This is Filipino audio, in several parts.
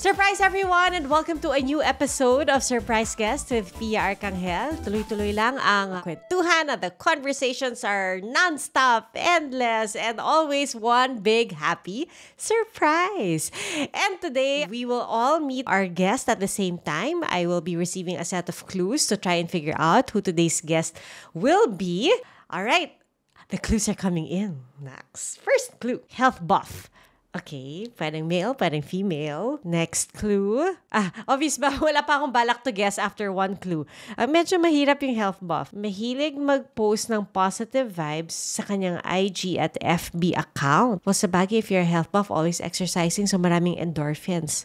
Surprise everyone and welcome to a new episode of Surprise Guest with Pia Arcangel. Tuloy-tuloy lang ang kwentuhan at the conversations are non-stop, endless, and always one big happy surprise. And today, we will all meet our guest at the same time. I will be receiving a set of clues to try and figure out who today's guest will be. All right, the clues are coming in. Next, first clue, health buff. Okay, pwedeng male, pwedeng female. Next clue. Obvious ba? Wala pa akong balak to guess after one clue. Medyo mahirap yung health buff. Mahilig mag-post ng positive vibes sa kanyang IG at FB account. Well, sabagay, if you're a health buff, always exercising, so maraming endorphins.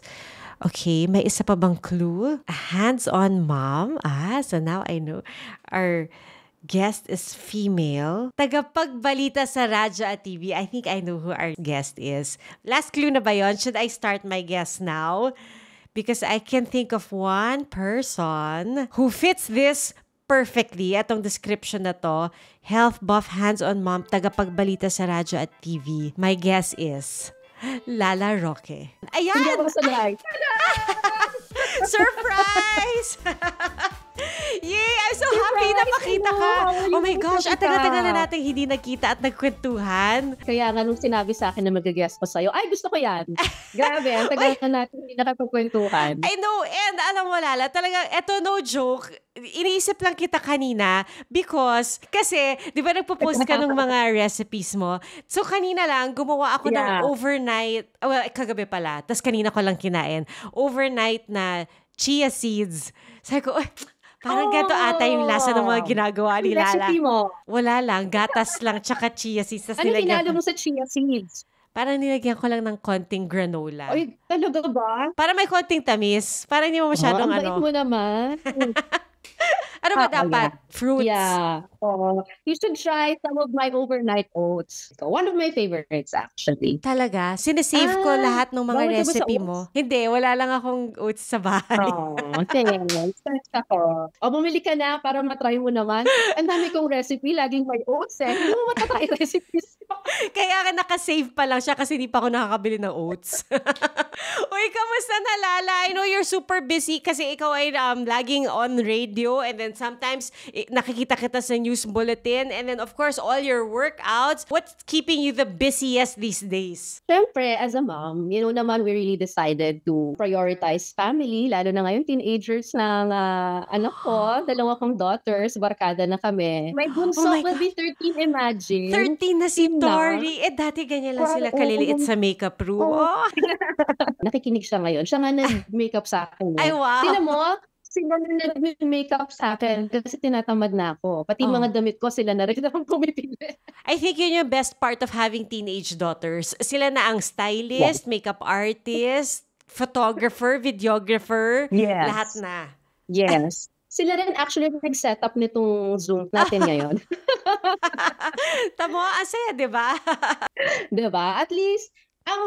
Okay, may isa pa bang clue? A hands-on mom. So now I know. Our guest is female. Tagapagbalita sa radyo at TV. I think I know who our guest is. Last clue na ba yun? Should I start my guess now? Because I can think of one person who fits this perfectly. Atong description na to. Health buff, hands-on mom, tagapagbalita sa radyo at TV. My guess is Lala Roque. Ayan! Hindi ako sanay. Surprise! Yay! I'm so happy na makita ka. Oh my gosh, at tagal-tagal na natin hindi nagkita at nagkwentuhan. Kaya nga nung sinabi sa akin na mag-guest pa sa'yo, ay gusto ko yan. Grabe, ang tagal na natin hindi nakapagkwentuhan. I know, and alam mo Lala, talagang eto no joke, iniisip lang kita kanina because, kasi, di ba nagpo-post ka ng mga recipes mo? So kanina lang, gumawa ako ng overnight, kagabi pala, tas kanina ko lang kinain, overnight na chia seeds. Sabi ko, parang gato ata yung lasa ng mga ginagawa ni Lala. Recipe mo? Wala lang, gatas lang, tsaka chia seeds. Tas ano hinalo mo sa chia seeds? Parang nilagyan ko lang ng konting granola. Ay, talaga ba? Para may konting tamis. Para hindi mo masyadong ang bait mo naman. Ano ba dapat? Yeah. Fruits? Yeah. You should try some of my overnight oats. So, one of my favorites actually. Talaga? Sinesave ko lahat ng mga bawal ka ba sa recipe oats? mo? Hindi, wala lang akong oats sa bahay. Thanks. Thanks ako. Bumili ka na para matry mo naman. Ang dami kong recipe, laging may oats eh. Hindi mo matatry recipes. Kaya nga nakasave pa lang siya kasi hindi pa ako nakakabili ng oats. Uy, kamusta na Lala? I know you're super busy kasi ikaw ay laging on radio and then sometimes nakikita kita sa news bulletin and then of course all your workouts. What's keeping you the busiest these days? Siyempre, as a mom, naman we really decided to prioritize family, lalo na ngayon teenagers ng anak ko, dalawa kong daughters, barkada na kami. My bunso will be 13, imagine. 13 na si Tori. Dati ganyan lang sila kaliliit sa makeup room. Nakikinig siya ngayon. Siya nga nag-makeup sa akin. Ay, wow. Tingnan mo, sila na nag-makeup sa akin kasi tinatamad na ako. Pati mga damit ko, sila na rin ang pumipili. I think yun yung best part of having teenage daughters. Sila na ang stylist, makeup artist, photographer, videographer, lahat na. Yes. Sila rin actually nag-set up nitong Zoom natin ngayon. Tamo, asaya, di ba? Diba? At least,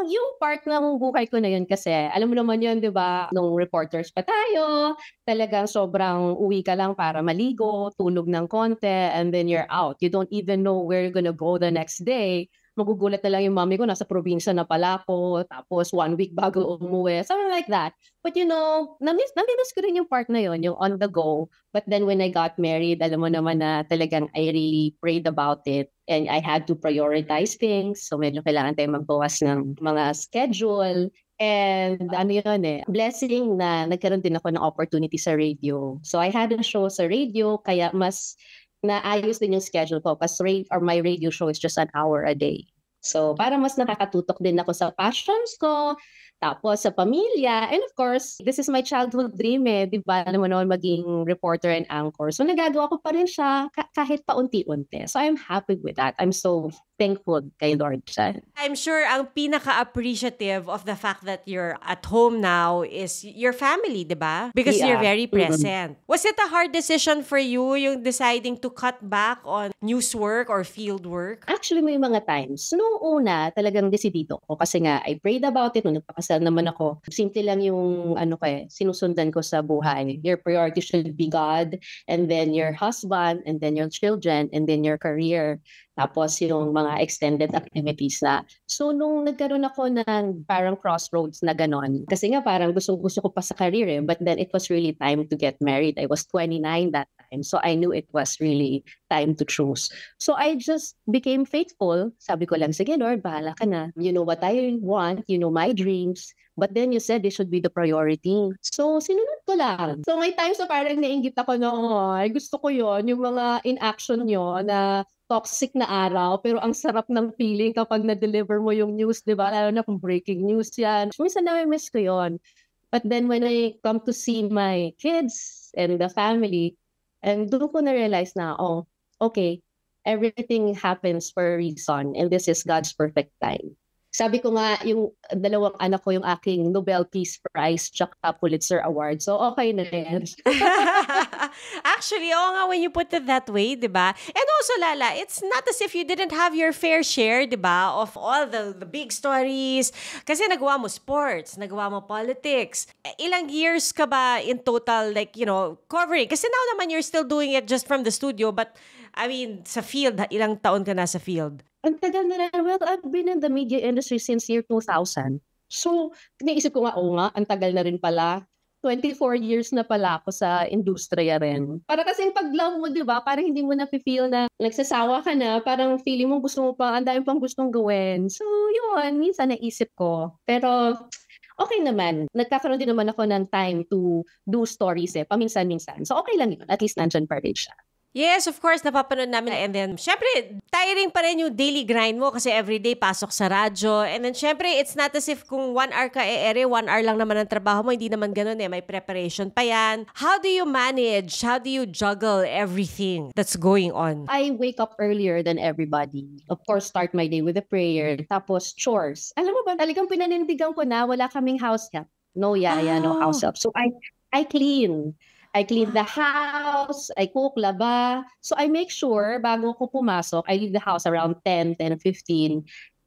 yung part ng buhay ko na yun kasi, alam mo naman yun, di ba? Nung reporters pa tayo, talagang sobrang uwi ka lang para maligo, tulog ng konti, and then you're out. You don't even know where you're gonna go the next day. Magugulat na lang yung mami ko, nasa probinsya na pala ako, tapos 1 week bago umuwi, something like that. But namiss ko rin yung part na yun, yung on the go. But then when I got married, alam mo naman na talagang I really prayed about it and I had to prioritize things. So medyo kailangan tayo magbawas ng mga schedule. And blessing na nagkaroon din ako ng opportunity sa radio. So I had a show sa radio, kaya mas naayos din yung schedule ko kasi my radio show is just an hour a day. So, para mas nakakatutok din ako sa passions ko, tapos sa pamilya, and of course, this is my childhood dream di ba? Alam mo naman maging reporter and anchor. So, nagagawa ko pa rin siya kahit paunti-unti. So, I'm happy with that. I'm so thankful kay Lord dyan. I'm sure ang pinaka-appreciative of the fact that you're at home now is your family, di ba? Because you're very present. Was it a hard decision for you, yung deciding to cut back on news work or field work? Actually, may mga times. Noong una, talagang desidido ko kasi nga, I prayed about it. Nung nagpakasal naman ako, simple lang yung sinusundan ko sa buhay. Your priority should be God, and then your husband, and then your children, and then your career. Tapos yung mga extended activities na. So nung nagkaroon ako ng parang crossroads na ganon, kasi nga parang gusto ko pa sa career but then it was really time to get married. I was 29 that time. So I knew it was really time to choose. So I just became faithful. Sabi ko lang, sige Lord, bahala ka na. You know what I want, you know my dreams. But then you said this should be the priority. So, sinunod ko lang. So, may times na parang nainggit ako na, ay, gusto ko yon yung mga in-action nyo na toxic na araw, pero ang sarap ng feeling kapag na-deliver mo yung news, di ba? Lalo na kung breaking news yan. Minsan na-miss ko yon. But then when I come to see my kids and the family, and doon ko na-realize na, oh, okay, everything happens for a reason, and this is God's perfect time. Sabi ko nga, yung dalawang anak ko yung aking Nobel Peace Prize tsaka Pulitzer Award. So, okay na yan. Actually, oo nga, when you put it that way, di ba? And also, Lala, it's not as if you didn't have your fair share, di ba, of all the big stories. Kasi nagawa mo sports, nagawa mo politics. Ilang years ka ba in total, like, covering? Kasi now naman you're still doing it just from the studio, but I mean, sa field, ilang taon ka na sa field? Ang tagal na rin. Well, I've been in the media industry since year 2000. So, naisip ko nga, ang tagal na rin pala. 24 years na pala ako sa industriya rin. Para kasing pag-love mo, di ba? Parang hindi mo na-feel na nagsasawa ka na. Parang feeling mo gusto mo pa, ang dami pang gustong gawin. So, yun, minsan naisip ko. Pero, okay naman. Nagkakaroon din naman ako ng time to do stories paminsan-minsan. So, okay lang yun. At least nandyan pa rin siya. Yes, of course, napapanood namin. And then, syempre, tiring pa rin yung daily grind mo kasi everyday pasok sa radyo. And then, syempre, it's not as if kung 1 hour ka ere, 1 hour lang naman ang trabaho mo. Hindi naman ganun May preparation pa yan. How do you manage? How do you juggle everything that's going on? I wake up earlier than everybody. Of course, start my day with a prayer. Tapos, chores. Alam mo ba, talagang pinanindigan ko na wala kaming house help. No yaya, no house help. So, I clean. I clean the house, I cook, laba. So I make sure, bago ko pumasok, I leave the house around 10:15.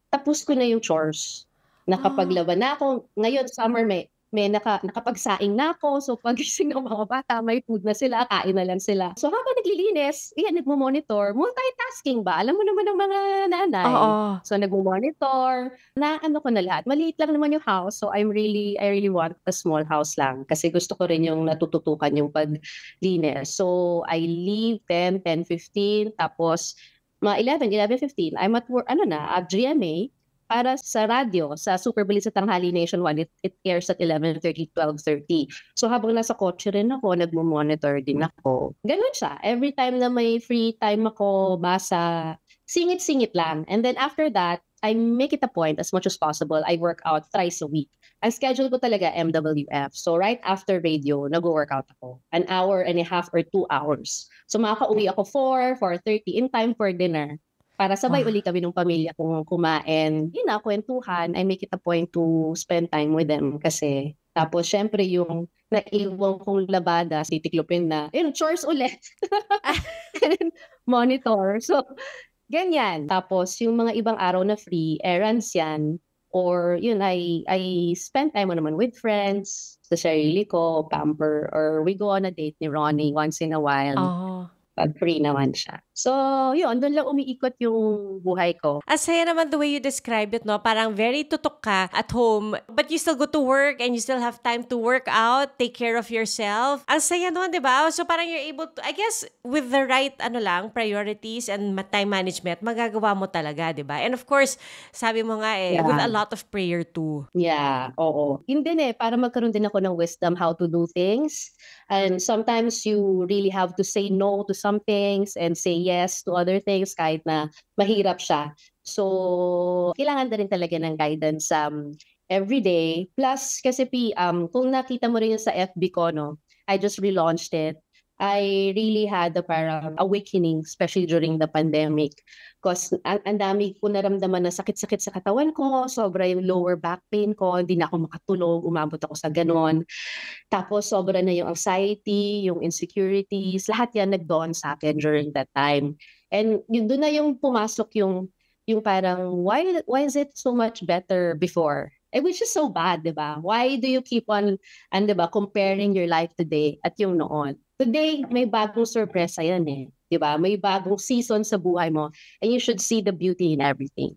Tapos ko na yung chores. Nakapaglaba na ako. Ngayon, summer, may nakapagsaing na ako. So pagising ng mga bata, may food na sila, kain na lang sila. So habang naglilinis, nagmo-monitor. Multitasking ba? Alam mo naman ng mga nanay. Oo. So nagmo-monitor. Ko na lahat. Maliit lang naman yung house. So I really want a small house lang. Kasi gusto ko rin yung natututukan yung paglinis. So I leave 10:15. Tapos mga 11:15, I'm at work, at GMA. Para sa radyo, sa Super Balita Tanghali Nationwide, it airs at 11:30, 12:30. So habang nasa kotse rin ako, nagmo-monitor din ako. Ganun siya. Every time na may free time ako, basa, singit-singit lang. And then after that, I make it a point as much as possible. I work out thrice a week. Ang schedule ko talaga MWF. So right after radio, nag-workout ako. 1 hour and a half or 2 hours. So makaka-uwi ako 4:30 in time for dinner. Para sabay uli kami ng pamilya kong kumain. Kwentuhan. I make it a point to spend time with them kasi. Tapos, syempre, yung naiwan kong labada, titiklopin na, chores ulit. Monitor. So, ganyan. Tapos, yung mga ibang araw na free, errands yan. Or, I spend time naman with friends, sa sarili ko, pamper, or we go on a date ni Ronnie once in a while. Pag free naman siya. So, yun, doon lang umiikot yung buhay ko. Asaya naman the way you described it, no? Parang very tutok ka at home, but you still go to work and you still have time to work out, take care of yourself. Ang saya naman, di ba? So, parang you're able to, I guess, with the right, priorities and time management, magagawa mo talaga, di ba? And of course, sabi mo nga with a lot of prayer too. Yeah, oo. Yun din para magkaroon din ako ng wisdom how to do things. And sometimes you really have to say no to some things and say yes to other things kahit na mahirap siya. So, kailangan na rin talaga ng guidance every day. Plus, kasi kung nakita mo rin sa FB ko, I just relaunched it. I really had the parang awakening, especially during the pandemic. Because ang dami ko naramdaman na sakit-sakit sa katawan ko, sobra yung lower back pain ko, hindi na ako makatulog, umabot ako sa ganon. Tapos sobra na yung anxiety, yung insecurities, lahat yan nag-dawn sa akin during that time. And doon na yung pumasok yung parang, why is it so much better before? Which is so bad, di ba? Why do you keep on, di ba, comparing your life today at yung noon? Today, may bagong sorpresa yan Diba? May bagong season sa buhay mo and you should see the beauty in everything.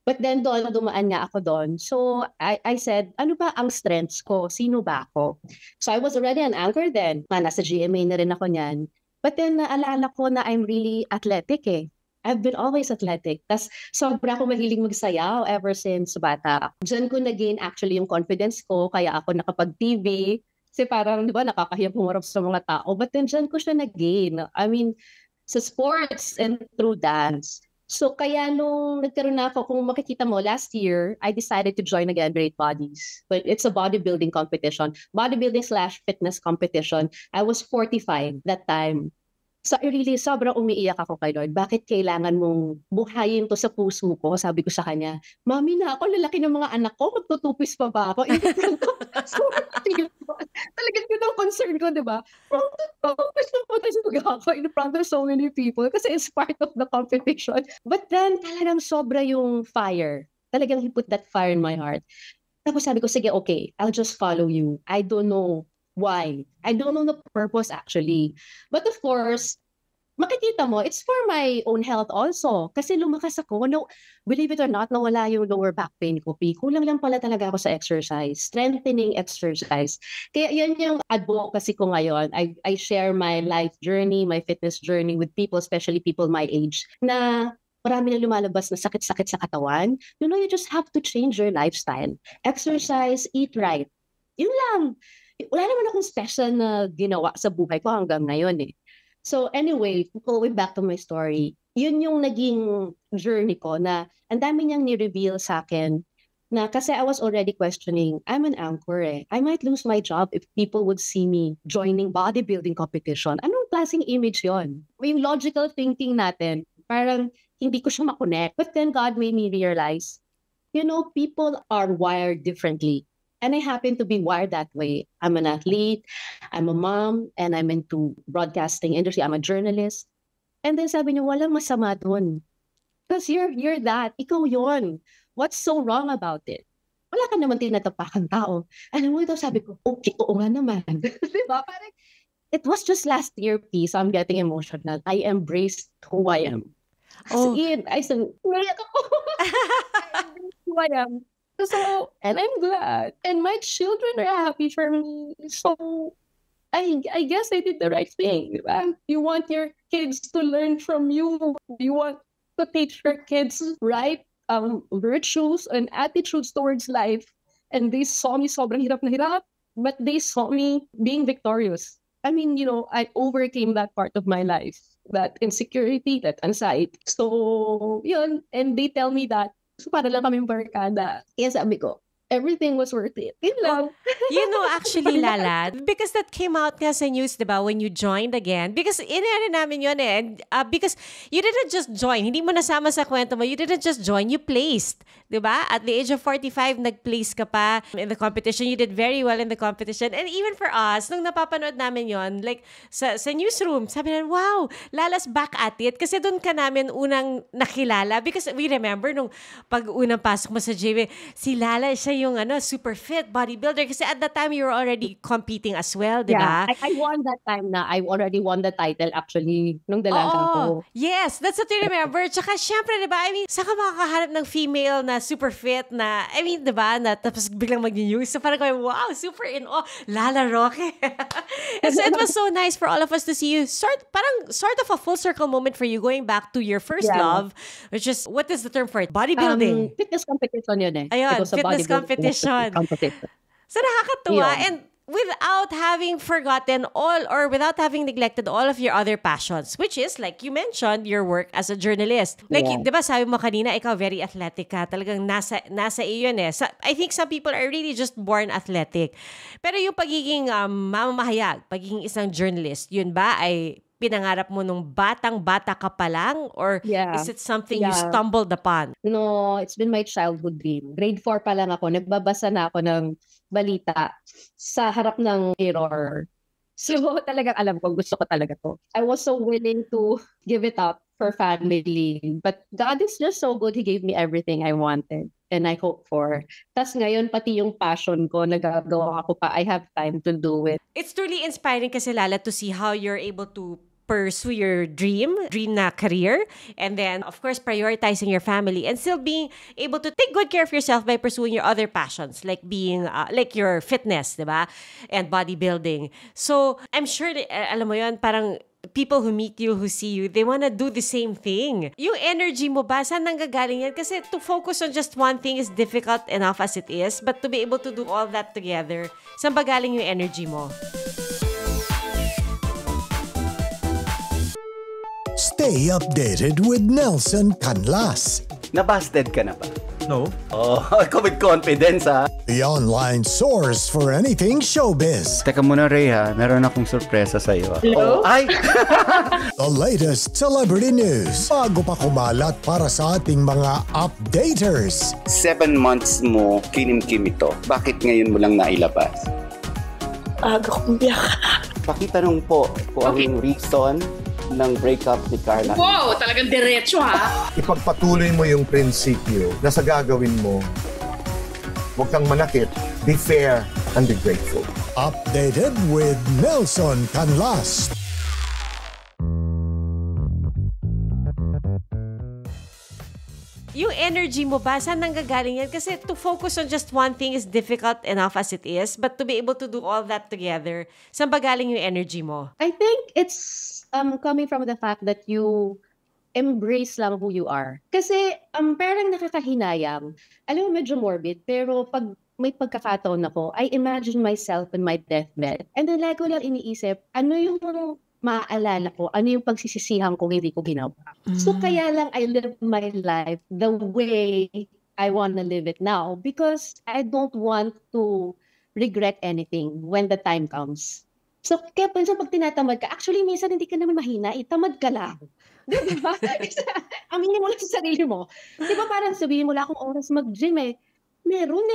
But then dumaan nga ako doon. So I said, ano ba ang strengths ko? Sino ba ako? So I was already an anchor then. Nasa GMA na rin ako niyan. But then naalala ko na I'm really athletic eh. I've been always athletic. Tas sobra ako mahilig magsayaw ever since bata. Diyan ko na-gain actually yung confidence ko. Kaya ako nakapag-TV. Kasi parang, di ba, nakakahiya pumarap sa mga tao. But then dyan ko siya na-gain. I mean, sa sports and through dance. So kaya nung nagkaroon na ako, kung makikita mo, last year, I decided to join again Great Bodies. But it's a bodybuilding competition. Bodybuilding/fitness competition. I was 45 that time. So really, sobrang umiiyak ako kay Lord. Bakit kailangan mong buhayin to sa puso ko? Sabi ko sa kanya, Mami na ako, lalaki ng mga anak ko, magtutupis pa ba ako? So, talagang yun ang concern ko, di ba? Tutupis pa ako in front of so many people kasi it's part of the competition. But then, talagang sobra yung fire. Talagang he put that fire in my heart. Tapos sabi ko, sige, okay, I'll just follow you. I don't know why. I don't know the purpose actually. But of course, makikita mo, it's for my own health also. Kasi lumakas ako. No, believe it or not, nawala yung lower back pain ko. Kulang lang pala talaga ako sa exercise. Strengthening exercise. Kaya yan yung advocacy ko ngayon. I share my life journey, my fitness journey with people, especially people my age, na marami na lumalabas na sakit-sakit sa katawan. You know, you just have to change your lifestyle. Exercise, eat right. Yun lang. Wala naman akong special na ginawa sa buhay ko hanggang ngayon eh. So anyway, going back to my story, yun yung naging journey ko na ang dami niyang ni-reveal sa akin na kasi I was already questioning, I'm an anchor eh. I might lose my job if people would see me joining bodybuilding competition. Anong klaseng image yon? Yung logical thinking natin, parang hindi ko siya makonect. But then God made me realize, you know, people are wired differently. And I happen to be wired that way. I'm an athlete, I'm a mom, and I'm into broadcasting industry. I'm a journalist. And then sabi niya, walang masama dun. Because you're that. Ikaw yon. What's so wrong about it? Wala ka naman tinatapakang tao. Alam mo ito, sabi ko, okay, oo nga naman. Diba? Parang, it was just last year, so I'm getting emotional. I embraced who I am. Oh. I said, naiyak ako. I embraced who I am. So, and I'm glad. And my children are happy for me. So, I guess I did the right thing. Diba? You want your kids to learn from you. You want to teach your kids right virtues and attitudes towards life. And they saw me sobrang hirap na hirap, but they saw me being victorious. I mean, you know, I overcame that part of my life, that insecurity, that anxiety. So, yun. And they tell me that, so para lang kaming barkada. Kaya sabi ko, everything was worth it. Yun lang. You know, actually, Lala, because that came out nga sa news, di ba, when you joined again. Because inari namin yun eh. And, because you didn't just join. Hindi mo nasama sa kwento mo. You didn't just join. You placed. Di ba? At the age of 45, nag-place ka pa in the competition. You did very well in the competition. And even for us, nung napapanood namin yon, like, sa newsroom, sabi namin, wow, Lala's back at it. Kasi doon ka namin unang nakilala. Because we remember nung pag unang pasok mo sa JV, si Lala, siya yung super fit bodybuilder kasi at that time you were already competing as well, di ba? Yeah, I won that time na. I already won the title actually nung dalaga ko. Yes, that's what you remember. Tsaka syempre, di ba? I mean, saan ka makakahanap ng female na super fit na, I mean, di ba? Na tapos biglang mag-news. So parang kami, wow, super in awe. Lala Roque. And so it was so nice for all of us to see you sort of a full circle moment for you going back to your first love, which is, what is the term for it? Bodybuilding. Fitness competition yun eh. Ayun, fitness competition. So nakakatuwa. Yun. And without having forgotten without having neglected all of your other passions, which is, like you mentioned, your work as a journalist. Like, di ba sabi mo kanina, ikaw very athletic ka. Talagang nasa iyo yun eh. So, I think some people are really just born athletic. Pero yung pagiging mamamahayag, pagiging isang journalist, yun ba ay pinangarap mo nung batang-bata ka pa lang? Or is it something you stumbled upon? No, it's been my childhood dream. Grade 4 pa lang ako, nagbabasa na ako ng balita sa harap ng mirror. So talagang alam ko, gusto ko talaga to. I was so willing to give it up for family. But God is just so good. He gave me everything I wanted and I hope for. Tas ngayon, pati yung passion ko, nagagawa ko pa. I have time to do it. It's truly inspiring kasi, Lala, to see how you're able to pursue your dream na career, and then, of course, prioritizing your family and still being able to take good care of yourself by pursuing your other passions, like being, like your fitness, diba? And bodybuilding. So, I'm sure, alam mo yun, parang people who meet you, who see you, they wanna do the same thing. Yung energy mo ba, saan nanggagaling yan? Kasi to focus on just one thing is difficult enough as it is, but to be able to do all that together, saan ba galing yung energy mo? Stay updated with Nelson Canlas, Nabasted ka na ba? No. Oh, ako with confidence ha. the online source for anything showbiz. Teka muna Ray ha, meron akong sorpresa sa iyo. Hello? Oh, ay! The latest celebrity news bago pa kumalat para sa ating mga updaters. 7 months mo kinimkim ito. Bakit ngayon mo lang nailabas? Aga kong biyak. Pakitanong po kung ano yung reason ng breakup ni Carla. Wow, talagang diretso ha. Ipagpatuloy mo yung prinsipyo na sa gagawin mo. Huwag kang manakit. Be fair and be grateful. Updated with Nelson Canlas. Yung energy mo ba, saan nanggagaling yan? Kasi to focus on just one thing is difficult enough as it is, but to be able to do all that together, saan ba galing yung energy mo? I think it's coming from the fact that you embrace lang who you are. Kasi parang nakakahinayang. Alam mo, medyo morbid, pero pag may pagkakataon ako, I imagine myself in my deathbed. And then like ko lang iniisip, ano yung maaalala ko, ano yung pagsisisihan kung hindi ko ginawa. So kaya lang I live my life the way I want to live it now because I don't want to regret anything when the time comes. So kaya pag tinatamad ka, actually minsan hindi ka naman mahina, tamad ka lang. Di ba? Aminin mo lang sa sarili mo. Di ba parang sabihin mo lang akong oras mag-gym meron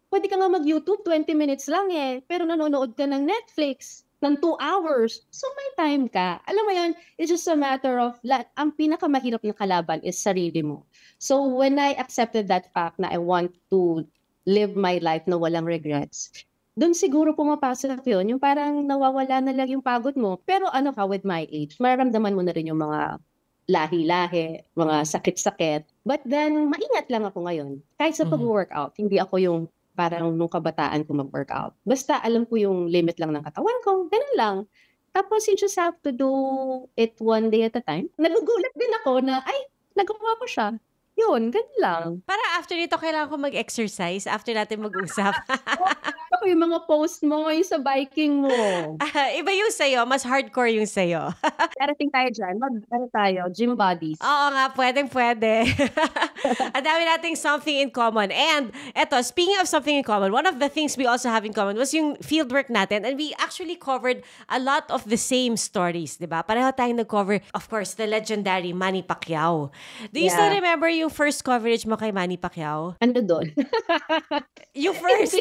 Pwede ka nga mag-YouTube 20 minutes lang pero nanonood ka ng Netflix ng 2 hours. So may time ka. Alam mo yan, it's just a matter of, ang pinakamahirap na kalaban is sarili mo. So when I accepted that fact na I want to live my life na walang regrets, doon siguro pumapasok yun, yung parang nawawala na lang yung pagod mo. Pero with my age, maramdaman mo na rin yung mga lahi-lahi, mga sakit-sakit. But then, maingat lang ako ngayon. Kahit sa pag-workout, hindi ako yung parang nung kabataan ko mag-workout. Basta alam ko yung limit lang ng katawan ko, ganun lang. Tapos you just have to do it one day at a time. Nagugulat din ako na, nagawa ko siya. Yun, ganun lang. Para after nito, kailangan ko mag-exercise after natin mag-usap. Ako yung mga post mo, yung sa biking mo. Iba yung sa'yo, mas hardcore yung sa'yo. Darating tayo dyan, tayo, gym bodies. Oo nga, pwede. Ang dami nating something in common. And eto, speaking of something in common, one of the things we also have in common was yung fieldwork natin. And we actually covered a lot of the same stories, di ba? Pareho tayong nag-cover, of course, the legendary Manny Pacquiao. Do you still remember yung first coverage mo kay Manny Pacquiao? Ano doon? Yung first?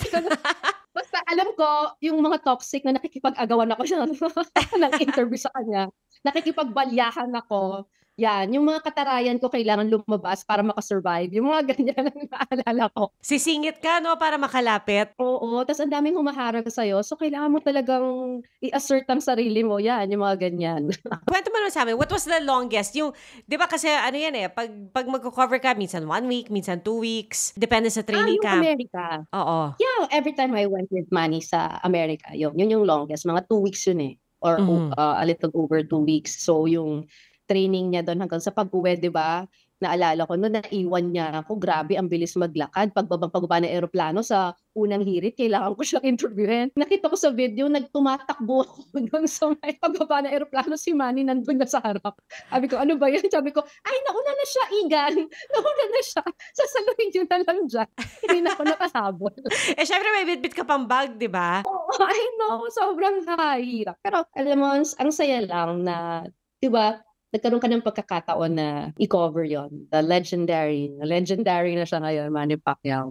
Basta alam ko, yung mga toxic na nakikipag-agawan ako siya ng interview sa kanya. Nakikipagbalyahan ako. Yan, yung mga katarayan ko kailangan lumabas para makasurvive. Yung mga ganyan ang naalala ko. Sisingit ka, no, para makalapit. Oo, tas ang daming humaharap sa'yo. So, kailangan mo talagang i-assert ang sarili mo. Yan, yung mga ganyan. Kwento mo naman sa amin, what was the longest? Yung, di ba kasi ano yan pag magko-cover ka, minsan 1 week, minsan 2 weeks. Depende sa training yung camp. America. Oo. Yeah, every time I went with Manny sa America, yun yung longest. Mga 2 weeks yun Or a little over 2 weeks. So, yung training niya doon hanggang sa pag-uwi, di ba? Naalala ko, naiwan niya ako. Grabe, ang bilis maglakad. Pagbaba ng aeroplano sa unang hirit, kailangan ko siyang interviewin. Nakita ko sa video, nagtumatakbo ako doon sa may pagbaba ng aeroplano. Si Manny nandun na sa harap. Sabi ko, ano ba yan? Sabi ko, nauna na siya, Igan. Nauna na siya. Sasaluhin yun na lang dyan. Hindi na ako nakahabol. Syempre may bit-bit ka pang bag, di ba? I know, sobrang nakahirap. Pero alam mo, ang saya lang na, di ba, nagkaroon ka ng pagkakataon na i-cover yon. The legendary na siya ngayon, Manny Pacquiao.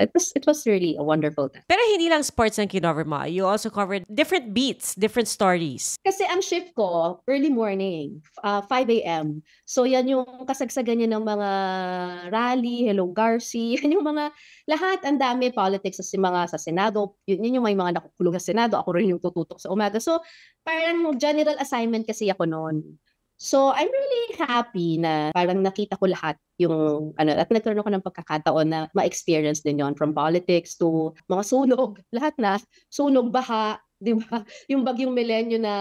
It was really a wonderful time. Pero hindi lang sports ang kinover mo. You also covered different beats, different stories. Kasi ang shift ko, early morning, 5 a.m. So yan yung kasagsagan niya ng mga rally, Hello Garci, yan yung mga lahat, ang dami politics sa Senado. Yun yung may mga nakukulong sa Senado. Ako rin yung tututok sa umaga. So parang general assignment kasi ako noon. So, I'm really happy na parang nakita ko lahat yung, at nagkaroon ako ng pagkakataon na ma-experience din yon, from politics to mga sunog, lahat na, sunog, baha, di ba? Yung bagyong Milenyo na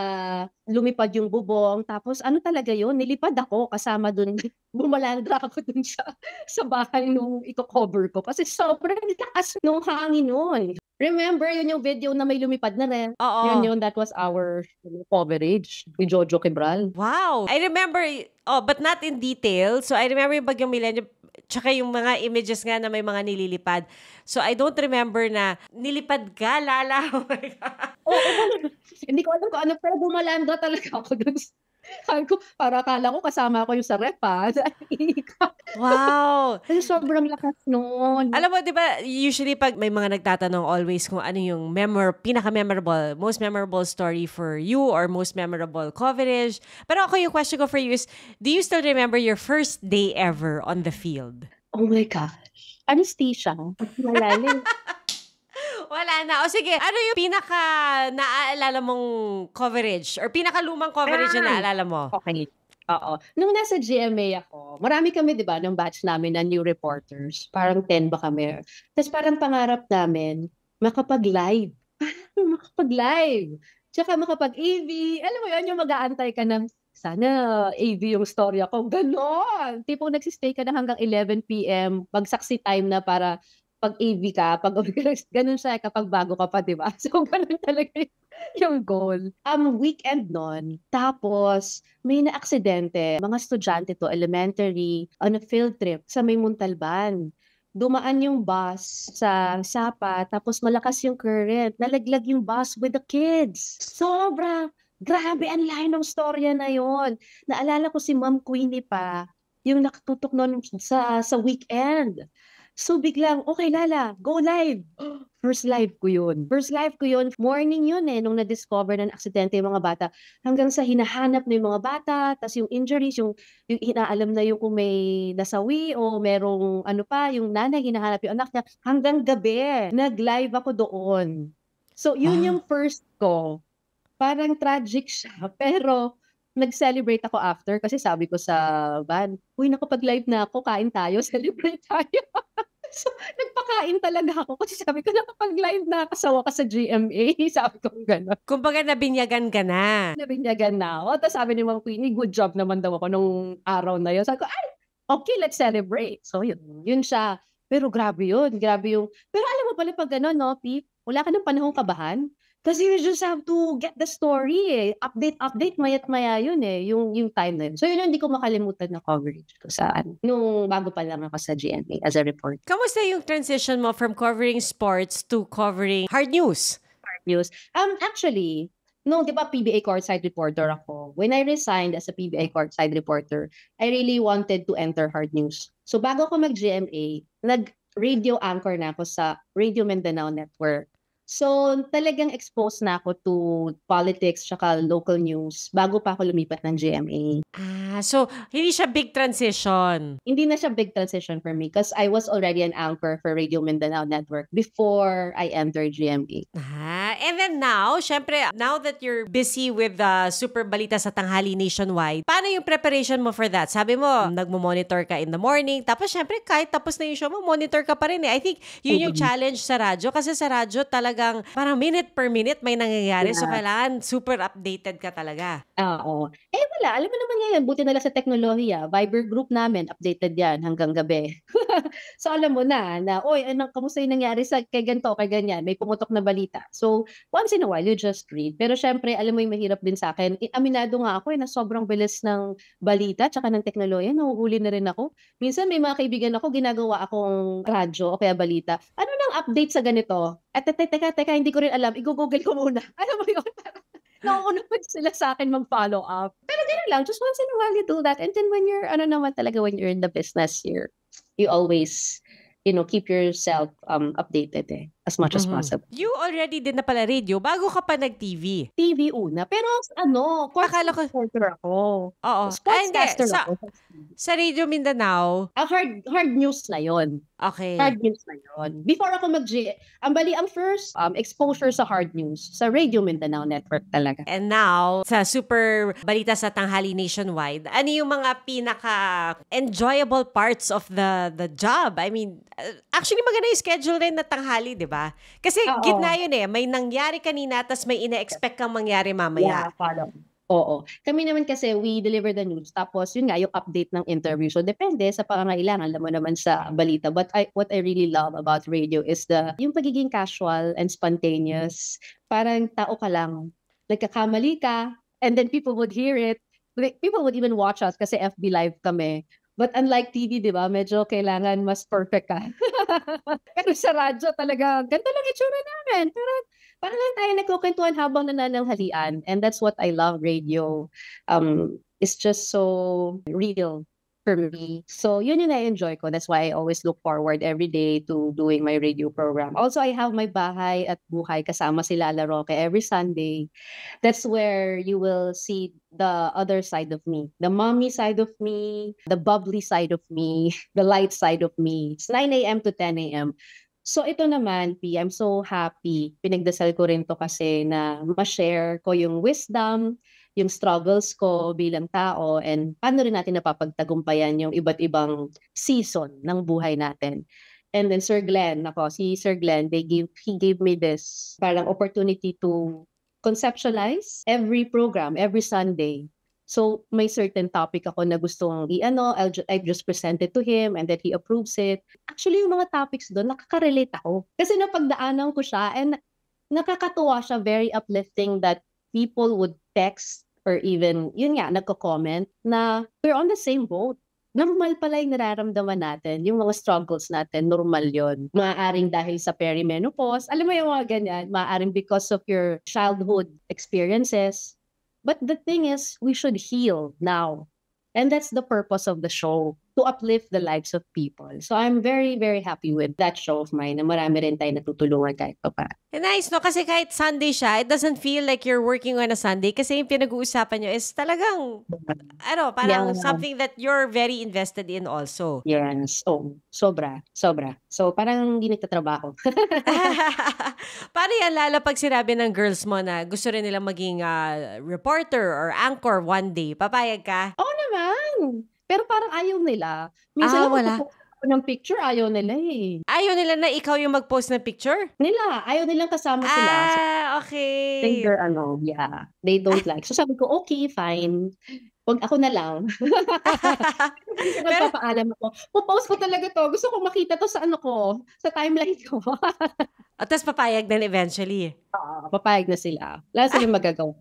lumipad yung bubong, tapos ano talaga yun, nilipad ako kasama dun, bumalandra ako dun sa bahay nung i-cover ko, kasi sobrang lakas nung hangin nun. Remember, yun yung video na may lumipad na rin. Oo. Yun, that was our coverage with Jojo Quebral. Wow! I remember, but not in detail. So, I remember yung Bagyong Milenyo, tsaka yung mga images nga na may mga nililipad. So, I don't remember na nilipad ka, Lala. Oh my God. Hindi ko alam kung ano, pero bumalanda talaga ako dun. Sabi ko, para akala ko kasama ako yung sa rep, ha? Wow! Kasi sobrang lakas noon. Alam mo, di ba, usually pag may mga nagtatanong always kung ano yung pinaka-memorable, most memorable story for you or most memorable coverage. Pero ako yung question ko for you is, do you still remember your first day ever on the field? Oh my gosh. Anesthesia. Malalim. Wala na. O sige, ano yung pinaka-naaalala mong coverage or pinaka-lumang coverage na naalala mo? Okay. Oo. Nung nasa GMA ako, marami kami, di ba, ng batch namin na new reporters. Parang 10 ba kami. Tapos parang pangarap namin, makapag-live. Makapag-live. Tsaka makapag-AV. Alam mo yun, yung mag-aantay ka ng, sana AV yung storya ko. Ganon. Tipong nagsistay ka na hanggang 11 p.m. Magsaksi time na para pag AV ka, ganun siya kapag bago ka pa, di ba? So, ganun talaga yung goal. Weekend nun, tapos may na-aksidente, mga estudyante to, elementary, on a field trip sa may Montalban. Dumaan yung bus sa Sapa, tapos malakas yung current, nalaglag yung bus with the kids. Sobra! Grabe, ang layo ng storya na yon. Naalala ko si Ma'am Queenie pa, yung nakatutok nun sa weekend. So biglang, okay Lala, go live. First live ko yun. Morning yun nung na-discover na aksidente yung mga bata. Hanggang sa hinahanap na yung mga bata, tas yung injuries, yung inaalam na yung kung may nasawi o merong yung nanay, hinahanap yung anak niya. Hanggang gabi, nag-live ako doon. So yun yung first ko. Parang tragic siya, pero nag-celebrate ako after kasi sabi ko sa van, uy, nakapag-live na ako, kain tayo, celebrate tayo. So, nagpakain talaga ako kasi sabi ko, nakapag-live na, kasawa ka sa GMA. Sabi ko gano'n. Kumbaga, nabinyagan ka na. Nabinyagan na ako. Tapos sabi ni Ma'am Queenie, good job naman daw ako nung araw na yun. Sabi ko, okay, let's celebrate. So, yun siya. Pero grabe yun. Pero alam mo pala pag gano'n, no, Pip, wala ka ng panahong kabahan. Kasi you just have to get the story Update, mayat-maya yun yung time na yun. So yun hindi ko makalimutan na coverage ko nung bago pa lang ako sa GMA as a reporter. Kamusta yung transition mo from covering sports to covering hard news? Actually, no, di ba PBA courtside reporter ako. When I resigned as a PBA courtside reporter, I really wanted to enter hard news. So bago ako mag-GMA, nag-radio anchor na ako sa Radio Mindanao Network. So, talagang exposed na ako to politics tsaka local news bago pa ako lumipat ng GMA. So hindi siya big transition? Hindi na siya big transition for me because I was already an anchor for Radio Mindanao Network before I entered GMA. And then now, syempre, now that you're busy with the Super Balita sa Tanghali nationwide, paano yung preparation mo for that? Sabi mo, nagmo-monitor ka in the morning, tapos syempre, kahit tapos na yung show mo, monitor ka pa rin I think yun yung challenge sa radyo kasi sa radyo talagang parang minute per minute may nangyayari. So, kailangan super updated ka talaga. Oo. Wala. Alam mo naman ngayon, buti na lang sa teknolohiya. Viber group namin, updated yan hanggang gabi. So, alam mo na, oy, kamusta yung nangyari kay ganito, kay ganyan, may pumutok na balita. So, once in a while, you just read. Pero syempre, alam mo yung mahirap din sa akin. Aminado nga ako na sobrang bilis ng balita tsaka ng teknolohiya. Nahuhuli na rin ako. Minsan, may mga kaibigan ako, ginagawa akong radyo o kaya balita. Ano nang update sa ganito? Teka, hindi ko rin alam. I-google ko muna. Alam mo yun? Nauuna pa sila sa akin mag-follow up. Pero gano'n lang, just once in a while you do that. And then when you're, when you're in the business, you always, keep yourself updated as much as possible. You already din na pala radio bago ka pa nag-TV. TV una. Pero Akala ko- sportscaster ako. Oo. Sportscaster Hindi. ako. Sa Radio Mindanao, Hard news na yon. okay. Hard news na yon. Before ako ang first exposure sa hard news sa Radio Mindanao Network talaga. And now, sa Super Balita sa Tanghali Nationwide, ano yung mga pinaka-enjoyable parts of the job? I mean, actually maganda yung schedule rin na tanghali, di ba? Kasi Oo. gitna yun may nangyari kanina tas may ina-expect kang mangyari mamaya. Yeah, follow. Oo. Kami naman kasi, we deliver the news. Tapos, yun nga, yung update ng interview. So, depende sa pangangailangan. Alam mo naman sa balita. But what I really love about radio is yung pagiging casual and spontaneous. Parang tao ka lang. Nagkakamali ka, and then people would hear it. Like, people would even watch us kasi FB Live kami. But unlike TV, di ba, medyo kailangan mas perfect ka. Pero sa radyo talaga, ganito lang itsura namin. Pero parang lang tayo nagkukwentuhan habang nanananghalian. And that's what I love radio. It's just so real for me. So yun yung na-enjoy ko. That's why I always look forward every day to doing my radio program. Also, I have my Bahay at Buhay kasama si Lala Roque every Sunday. That's where you will see the other side of me. The mommy side of me, the bubbly side of me, the light side of me. It's 9 a.m. to 10 a.m. So ito naman, P, I'm so happy. Pinagdasal ko rin to kasi na ma-share ko yung wisdom, yung struggles ko bilang tao, and paano rin natin napapagtagumpayan yung iba't ibang season ng buhay natin. And then si Sir Glenn, he gave me this parang opportunity to conceptualize every program, every Sunday. So may certain topic ako na gustong I just present it to him and then he approves it. Actually, yung mga topics doon, nakaka-relate ako. Kasi napagdaanan ko siya and nakakatuwa siya, very uplifting that people would text or even, yun nga, nagko-comment na we're on the same boat. Normal pala yung nararamdaman natin, yung mga struggles natin, normal yon. Maaaring dahil sa perimenopause, alam mo yung mga ganyan, maaaring because of your childhood experiences. But the thing is, we should heal now. And that's the purpose of the show, to uplift the lives of people. So I'm very, very happy with that show of mine na marami rin tayo natutulungan kahit pa. Nice, no? Kasi kahit Sunday siya, it doesn't feel like you're working on a Sunday kasi yung pinag-uusapan nyo is talagang, parang something that you're very invested in also. Yes. Oh, sobra. So parang hindi nagtatrabaho. Paano yan, Lala, pag sinabi ng girls mo na gusto rin nilang maging reporter or anchor one day, papayag ka? Oo naman. Pero parang ayaw nila. Minsan wala. ako ng picture, ayaw nila eh. Ayaw nila na ikaw yung mag-post ng picture? Ayaw nilang kasama sila. Okay. They don't like. So sabi ko, okay, fine. Wag ako na lang. Pero papaalam ako. Popost ko talaga to. Gusto ko makita to sa sa timeline ko. At tapos papayag din eventually. Papayag na sila. Wala silang magagawa.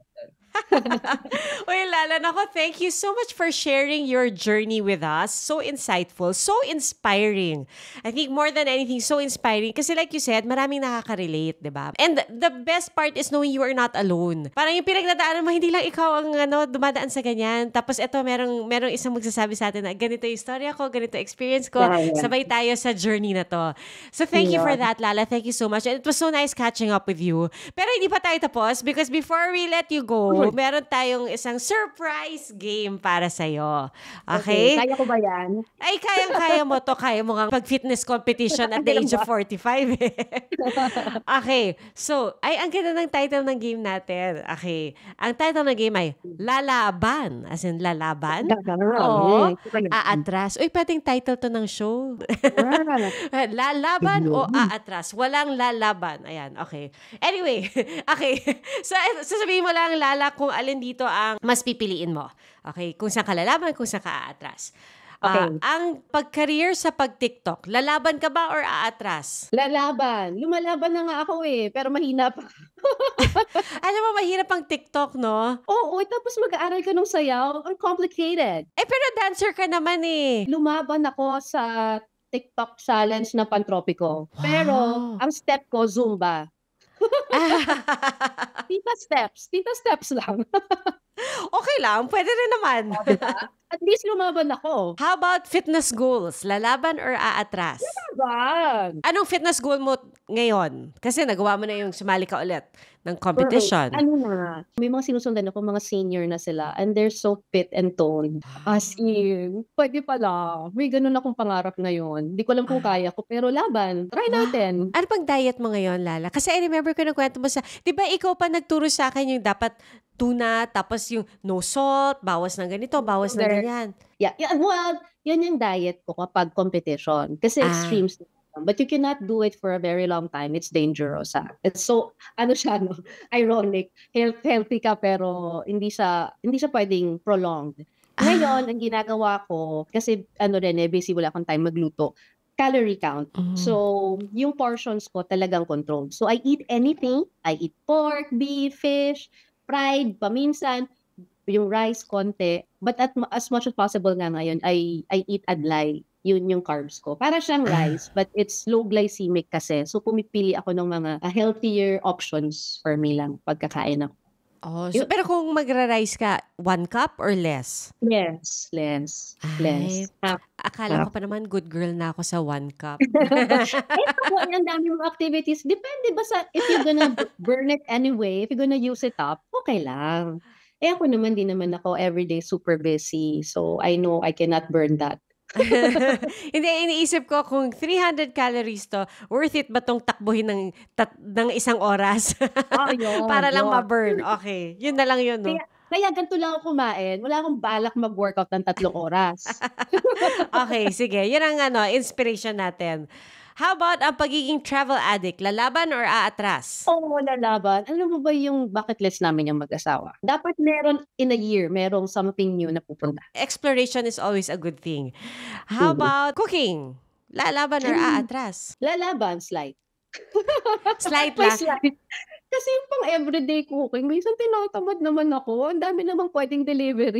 Uy, Lala, nako, thank you so much for sharing your journey with us. So insightful, so inspiring. I think more than anything, so inspiring. Kasi like you said, maraming nakaka-relate, di ba? And the best part is knowing you are not alone. Parang yung pinagdadaanan mo, hindi lang ikaw ang dumadaan sa ganyan. Tapos ito, merong isang magsasabi sa atin na ganito yung istorya ko, ganito experience ko. Sabay tayo sa journey na to. So thank you for that, Lala. Thank you so much. And it was so nice catching up with you. Pero hindi pa tayo tapos because before we let you go, meron tayong isang surprise game para sa'yo. Okay? Kaya ko ba yan? Ay, kayang-kaya mo to. Kaya mo nga pag-fitness competition at the age of 45. Okay. So, ang ganda ng title ng game natin. Okay. Ang title ng game ay Lalaban. As in, lalaban? O aatras. Uy, pwedeng title to ng show. Lalaban o aatras. Walang lalaban. Ayan. Okay. Anyway. Okay. So, sasabihin mo lang, Lala, kung alin dito ang mas pipiliin mo. Okay? Kung saan ka lalaban, kung saan ka aatras. Okay. Ang pag-career sa pag-TikTok, lalaban ka ba or aatras? Lalaban. Lumalaban na nga ako pero mahina pa. Alam mo, mahirap ang TikTok, no? Oo, tapos mag-aaral ka ng sayaw. Ang complicated. Pero dancer ka naman eh. Lumaban ako sa TikTok challenge na Pantropiko. Pero, ang step ko, Zumba. Tita steps lang. Okay lang, pwede rin naman. Diba? At least lumaban ako. How about fitness goals? Lalaban or aatras? Laban. Anong fitness goal mo ngayon? Kasi nagawa mo na yung sumali ka ulit ng competition. Ano na, may mga sinusundan ako, mga senior na sila, and they're so fit and toned. As in, pwede pala. May ganun akong pangarap ngayon. Hindi ko alam kung kaya ko, pero laban. Try natin. Ano pang diet mo ngayon, Lala? Kasi I remember ko nagkwento mo di ba ikaw pa nagturo sa akin yung dapat tuna, tapos yung no salt, bawas ng ganito, bawas ng ganyan. Yeah, well, yan yung diet ko kapag competition. Kasi extremes. But you cannot do it for a very long time. It's dangerous. It's so, ironic. Healthy ka pero hindi siya pwedeng prolonged. Ngayon, ang ginagawa ko, kasi busy, wala akong time magluto, calorie count. So, yung portions ko talagang controlled. So, I eat anything. I eat pork, beef, fish, fried, paminsan, yung rice, konti. But as much as possible nga ngayon, I eat adlay. Yun yung carbs ko. Para siyang rice, but it's low glycemic kasi. So, pumipili ako ng mga healthier options for me lang pagkakain ako. Oh, so, pero kung magra-rice ka, 1 cup or less? Yes, less. Akala ko pa naman good girl na ako sa 1 cup. Ang dami mong activities. Depende ba if you're gonna burn it anyway, if you're gonna use it up, okay lang. Ako naman, di naman ako everyday super busy. So, I know I cannot burn that. Hindi, iniisip ko kung 300 calories to, worth it ba tong takbuhin ng isang oras? Para lang ma-burn. Okay. Yun na lang yun, no? Kaya ganito lang ako kumain. Wala akong balak mag-workout ng 3 oras. Okay, sige. Yun ang inspiration natin. How about ang pagiging travel addict? Lalaban or aatras? Oo, lalaban. Alam mo ba yung bucket list namin yung mag-asawa? Dapat meron in a year, merong something new na pupunta. Exploration is always a good thing. How about cooking? Lalaban or aatras? Lalaban, slight. Slight lang. Kasi yung pang everyday cooking, minsan tinatamad naman ako. Ang dami namang pwedeng delivery.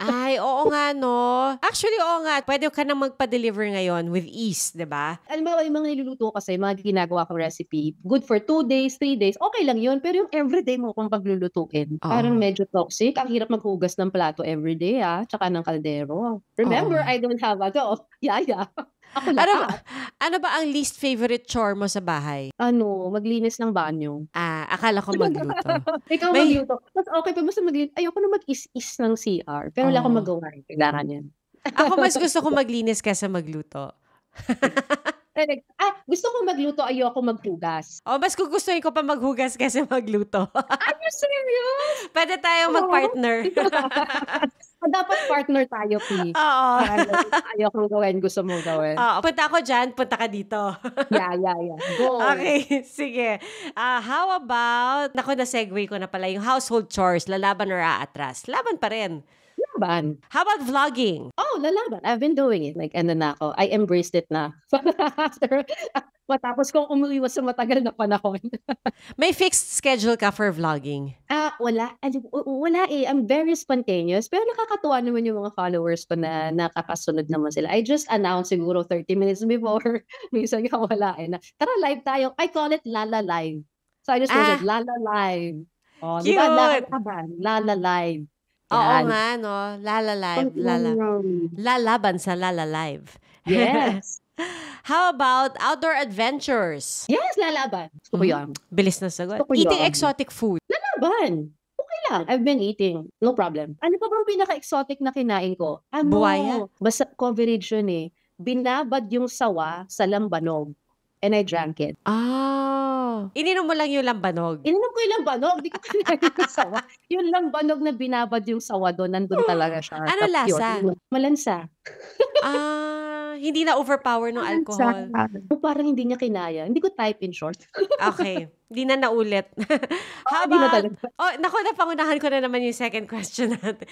Ay, oo nga, no? Actually, oo nga. Pwede ka nang magpa-deliver ngayon with ease, di ba? Alam mo, yung mga niluluto kasi, mga ginagawa kong recipe, good for 2 days, 3 days, okay lang yun. Pero yung everyday mo kung paglulutuin, parang medyo toxic. Ang hirap maghugas ng plato everyday, tsaka ng kaldero. Remember, I don't have yaya. Ako lahat. Ano ba ang least favorite chore mo sa bahay? Maglinis ng banyo. Akala ko magluto. Ikaw magluto. Mas okay pa, basta maglinis. Ayoko na mag-is-is ng CR. Pero wala akong magawa. Kailangan yan. Ako mas gusto ko maglinis kaysa magluto. Gusto ko magluto, ayoko maghugas. Mas gugustuhin ko pa maghugas kaysa magluto. Are you serious? Pwede tayong mag-partner. Dapat partner tayo, P. Oo. Ayokong gawin, gusto mong gawin. Punta ako dyan, punta ka dito. Yeah. Go. Okay, sige. How about, na-segue ko na pala yung household chores, lalaban or aatras? Laban pa rin. Laban. How about vlogging? Lalaban. I've been doing it. Na ako. I embraced it na. Matapos kong umuiwas sa matagal na panahon. May fixed schedule ka for vlogging? Wala. Wala I'm very spontaneous. Pero nakakatuwa naman yung mga followers ko na nakakasunod naman sila. I just announced siguro 30 minutes before. Minsan nga wala Tara, live tayo. I call it Lala Live. So I just posted Lala Live. Cute! Diba? Lala Live. Oo nga, no? Lala Live. Lalaban sa Lala Live. Yes. How about outdoor adventures? Yes, lalaban. Gusto ko yan. Bilis na sagot. Eating exotic food? Lalaban. Okay lang. I've been eating. No problem. Ano pa bang pinaka-exotic na kinain ko? Buwaya? Basta coverage yun Binabad yung sawa sa lambanog. And I drank it. Ininom mo lang yung lambanog? Ininom ko yung lambanog. Di ko kinain yung sawa. Yung lambanog na binabad yung sawa doon, nandun talaga siya. Ano lasa? Malansa. Hindi na overpower ng alcohol. Parang hindi niya kinaya. Hindi ko type in short. Okay. Hindi na naulit. How about... napangunahan ko na naman yung second question natin.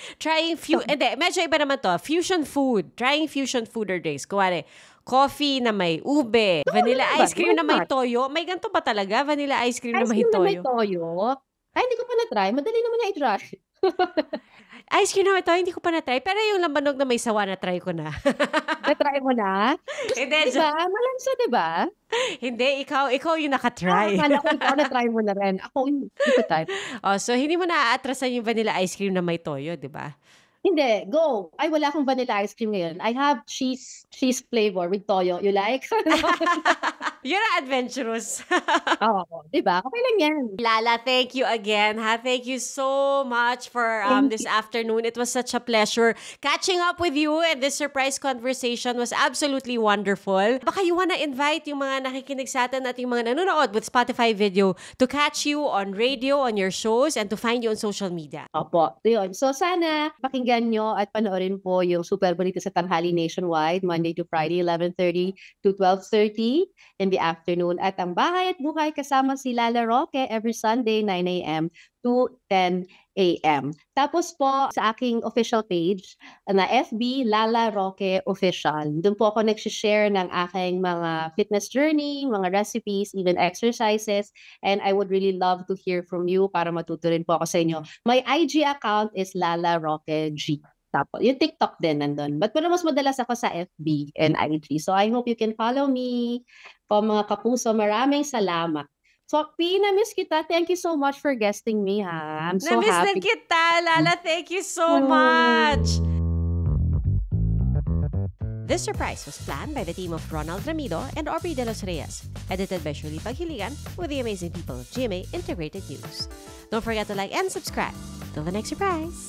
Medyo iba naman to. Fusion food. Trying fusion food or days. Kuwari, coffee na may ube. Vanilla ice cream na may toyo. May ganito ba talaga? Vanilla ice cream na may toyo? Ay, hindi ko pa na-try. Madali naman na i-try. Ice cream naman ito, hindi ko pa na-try. Pero yung lambanog na may sawa, na-try ko na. Na-try mo na? Hindi, Diba? Malansa, diba? hindi, ikaw yung naka-try. Akala ko ikaw na-try mo na rin. Ako, hindi ko type. So hindi mo na-aatrasan yung vanilla ice cream na may toyo, di ba? Hindi, go. Ay, wala akong vanilla ice cream ngayon. I have cheese flavor with toyo. You like? You're adventurous. Oo, diba? Okay lang yan. Lala, thank you again. Thank you so much for Thank this afternoon. It was such a pleasure catching up with you, and this surprise conversation was absolutely wonderful. Baka you wanna invite yung mga nakikinig sa atin at yung mga nanonood with Spotify video to catch you on radio, on your shows, and to find you on social media. Opo, yun. So sana pakinggan nyo at panoorin po yung Super Balita sa Tanghali Nationwide, Monday to Friday, 11:30 to 12:30 in the afternoon. At ang Bahay at Buhay kasama si Lala Roque every Sunday, 9 a.m. to 10 a.m. Tapos po sa aking official page na FB, Lala Roque Official. Doon po ako nag-share ng aking mga fitness journey, mga recipes, even exercises. And I would really love to hear from you para matuto rin po ako sa inyo. My IG account is Lala Roque G. Tapos, yung TikTok din nandun. But pero mas madalas ako sa FB and IG. So I hope you can follow me. Po mga kapuso, maraming salamat. So, na-miss kita. Thank you so much for guesting me, ha? I'm so Na-miss happy. na kita, Lala. Thank you so much. This surprise was planned by the team of Ronald Ramido and Aubrey De Los Reyes, edited by Shirley Paghiligan with the amazing people of GMA Integrated News. Don't forget to like and subscribe. Till the next surprise.